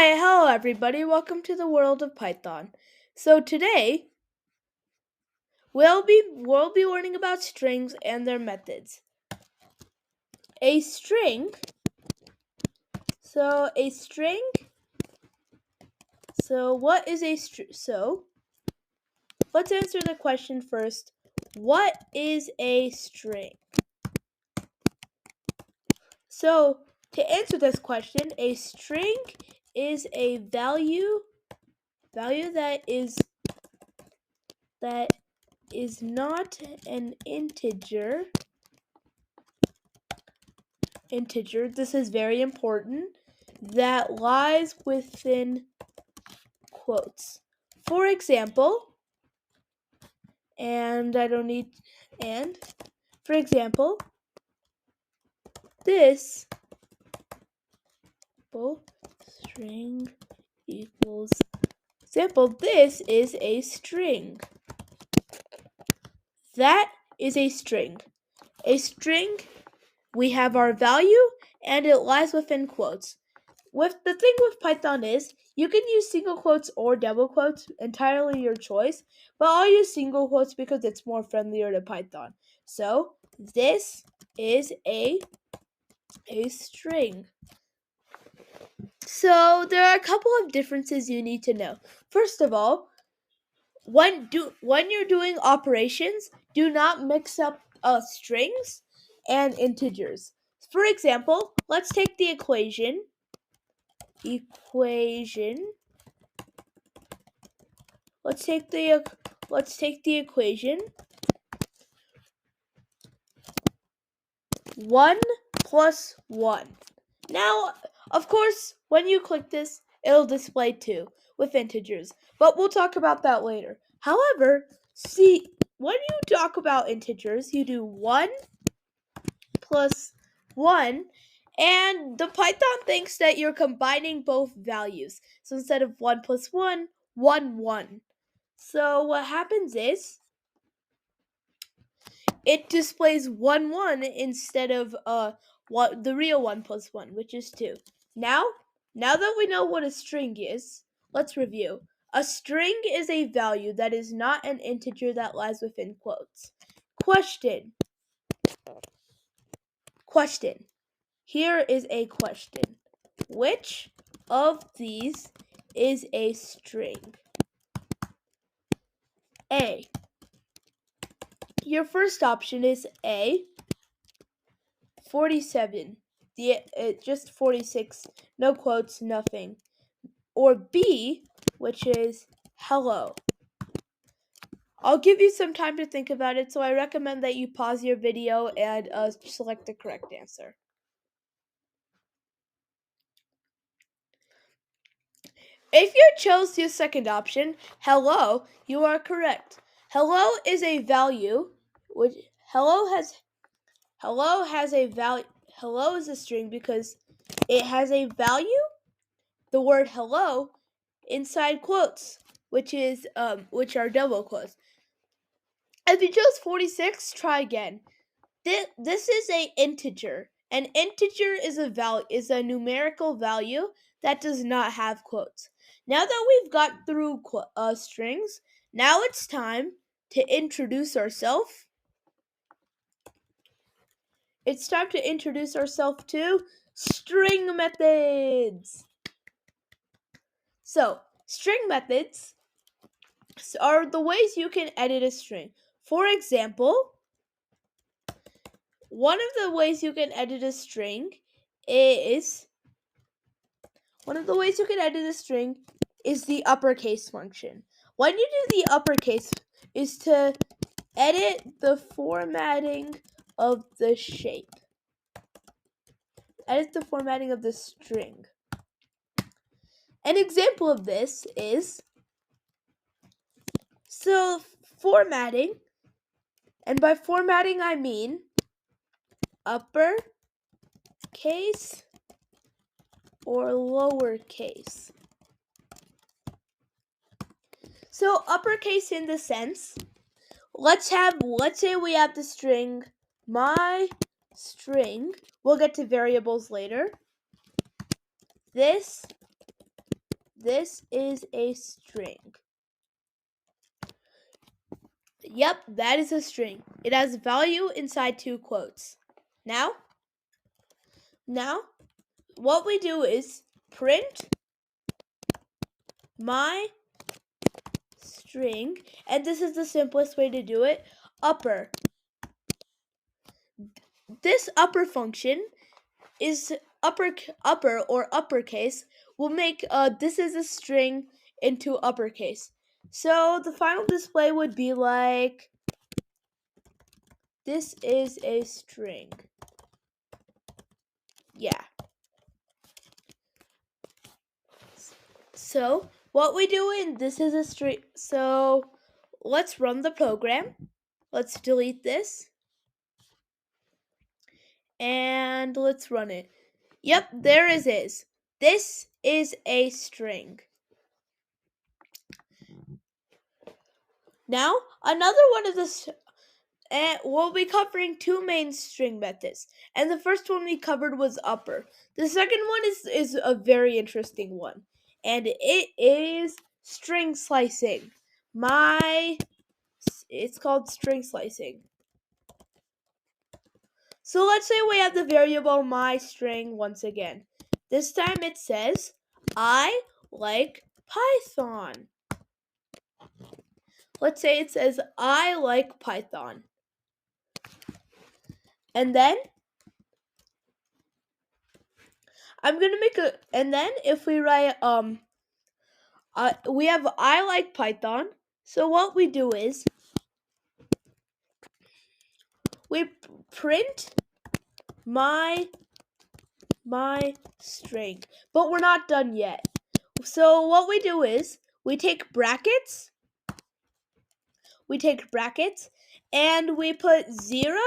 Hi, hello everybody. Welcome to the world of Python. So today we'll be learning about strings and their methods. A string. So what is a string? So let's answer the question first. What is a string? So to answer this question, a string is a value that is not an integer. This is very important, that lies within quotes. For example, for example, this string equals example, this is a string. That is a string. A string, we have our value and it lies within quotes. The thing with Python is you can use single quotes or double quotes, entirely your choice, but I'll use single quotes because it's more friendlier to Python. So this is a string. So there are a couple of differences you need to know. First of all, when you're doing operations, do not mix up strings and integers. For example, let's take the equation. Let's take the equation 1 plus 1. Now, of course, when you click this, it'll display 2 with integers, but we'll talk about that later. However, see, when you talk about integers, you do 1 plus 1, and the Python thinks that you're combining both values. So instead of 1 plus 1, 1, 1. So what happens is it displays 1 1 instead of the real 1 plus 1, which is 2. Now that we know what a string is, let's review. A string is a value that is not an integer that lies within quotes. Question. Here is a question. Which of these is a string? A. Your first option is A, 47. Just 46, no quotes, nothing. Or B, which is hello. I'll give you some time to think about it, so I recommend that you pause your video and select the correct answer. If you chose the second option, hello, you are correct. Hello is a value, which hello is a string because it has a value, the word hello, inside quotes, which are double quotes. If you chose 46, try again. This is a integer. An integer is a numerical value that does not have quotes. Now that we've got through strings, now it's time to introduce ourselves. It's time to introduce ourselves to string methods. So, string methods are the ways you can edit a string. For example, one of the ways you can edit a string is the uppercase function. When you do the uppercase is to edit the formatting of the shape. Edit the formatting of the string. An example of this is formatting, and by formatting I mean uppercase or lowercase. So uppercase in the sense, let's say we have the string my string. We'll get to variables later. This This is a string. Yep, that is a string. It has value inside two quotes. Now, what we do is print my string, and this is the simplest way to do it, upper. This upper function is upper or uppercase will make this is a string into uppercase. So the final display would be like this is a string. Yeah. So what we do in this is a string. So let's run the program. Let's delete this. And let's run it. Yep, there it is. This is a string. Now, another one of the and we'll be covering two main string methods. And the first one we covered was upper. The second one is a very interesting one. And it is string slicing. It's called string slicing. So let's say we have the variable my string once again. This time it says, I like Python. Let's say it says, I like Python. And then and then if we write, we have I like Python. So what we do is, we print my string. But we're not done yet. So what we do is, we take brackets, and we put 0,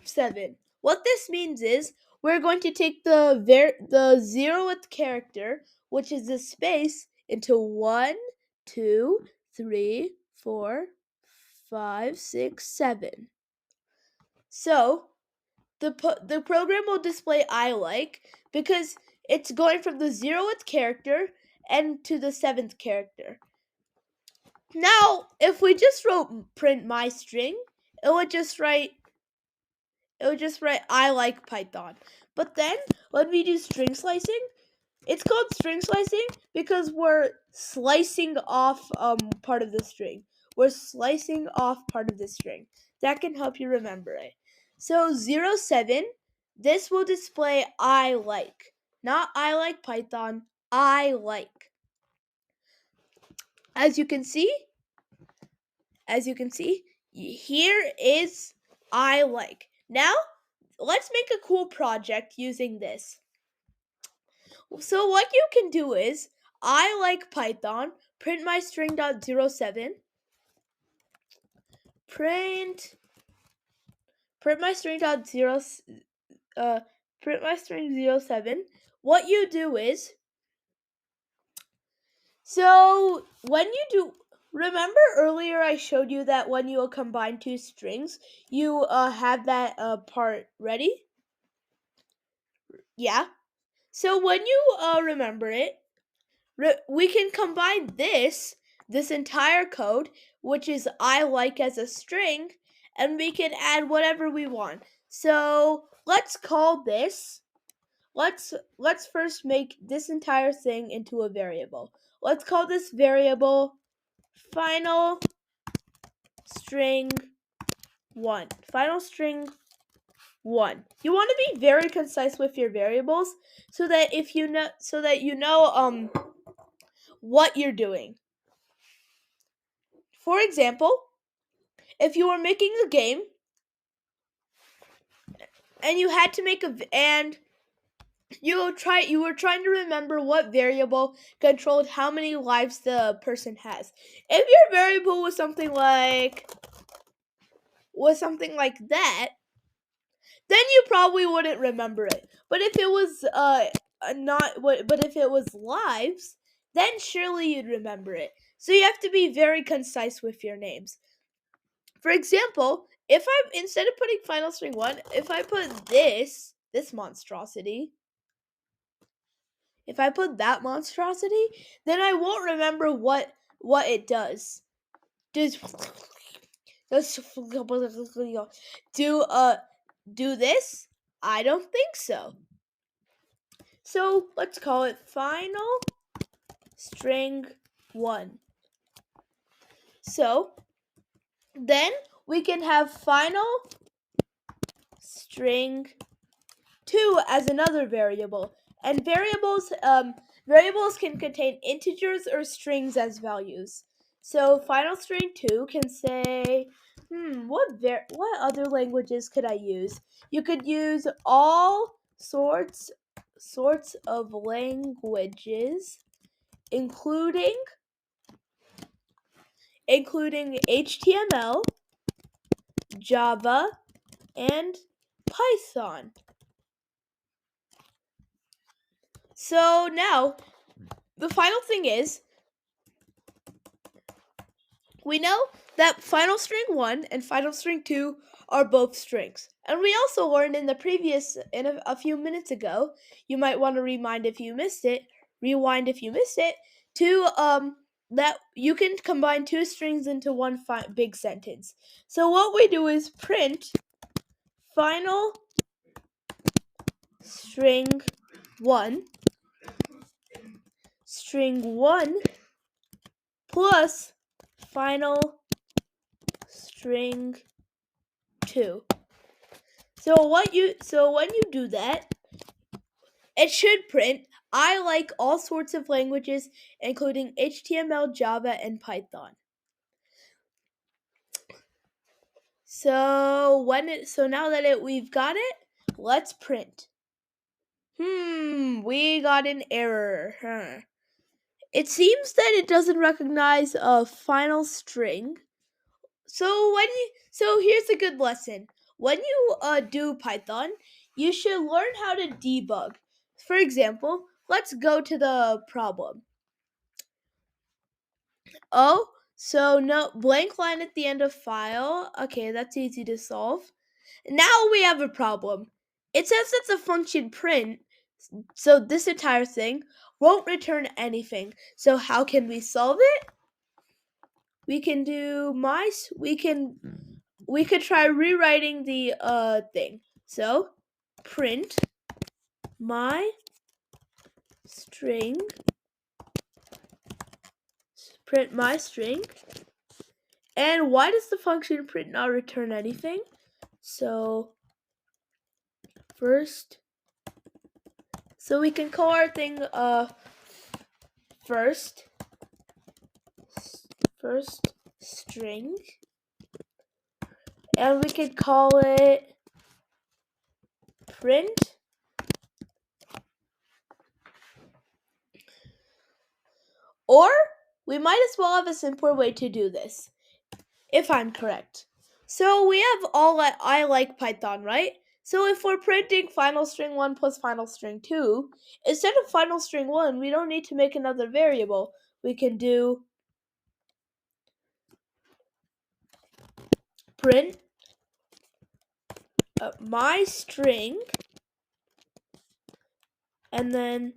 7. What this means is we're going to take the 0th character, which is the space, into 1, 2, 3, 4, 5, 6, 7. So the program will display I like because it's going from the 0th character and to the 7th character. Now, if we just wrote print my string, it would just write I like Python. But then when we do string slicing, it's called string slicing because we're slicing off part of the string. We're slicing off part of the string. That can help you remember it. So 07, this will display I like. Not I like Python, I like. As you can see, here is I like. Now, let's make a cool project using this. So what you can do is, I like Python, print my string.07, print my string.07. What you do is, so when you do, remember earlier I showed you that when you combine two strings, you have that part ready? Yeah. So when you remember it, we can combine this entire code, which is I like as a string, and we can add whatever we want. So let's call this, let's first make this entire thing into a variable. Let's call this variable final string 1. Final string 1. You want to be very concise with your variables so that you know what you're doing. For example, if you were making a game and you had to make you were trying to remember what variable controlled how many lives the person has. If your variable was something like that, then you probably wouldn't remember it. But if it was if it was lives, then surely you'd remember it. So you have to be very concise with your names. For example, if I instead of putting final string 1, if I put this monstrosity, if I put that monstrosity, then I won't remember what it does. Does do this? I don't think so. So let's call it final string 1. So then we can have final string 2 as another variable. And variables can contain integers or strings as values. So final string 2 can say, what other languages could I use? You could use all sorts of languages, including HTML, Java, and Python. So now, the final thing is, we know that final string 1 and final string 2 are both strings. And we also learned in a few minutes ago, you might want to rewind if you missed it, that you can combine two strings into one big sentence. So what we do is print final string 1 plus final string 2. So when you do that, it should print I like all sorts of languages, including HTML, Java, and Python. So now that we've got it, let's print. We got an error. It seems that it doesn't recognize a final string. So here's a good lesson. When you do Python, you should learn how to debug. For example, let's go to the problem. Oh, so no blank line at the end of file. Okay, that's easy to solve. Now we have a problem. It says that the function print, so this entire thing won't return anything. So how can we solve it? We can do we could try rewriting the thing. So print my string and why does the function print not return anything? So we can call our thing first string, and we could call it print or we might as well have a simpler way to do this, if I'm correct. So we have I like Python, right? So if we're printing final string 1 plus final string 2, instead of final string 1, we don't need to make another variable. We can do print my string and then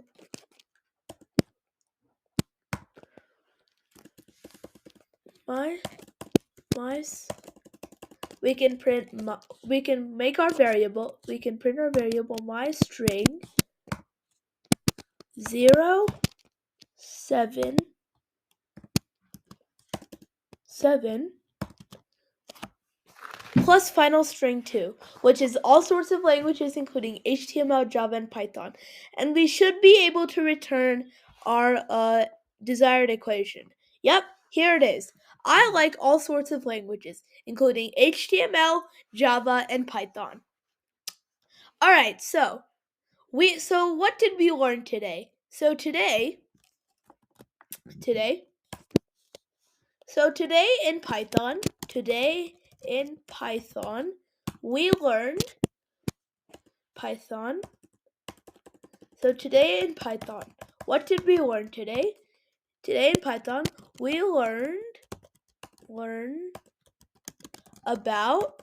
we can print we can print our variable my string 0 7 7 plus final string 2, which is all sorts of languages including HTML, Java, and Python. And we should be able to return our desired equation. Yep, here it is. I like all sorts of languages, including HTML, Java, and Python. Alright, so what did we learn today? So today in Python, we learned Python. So today in Python, what did we learn today? Today in Python, we learned about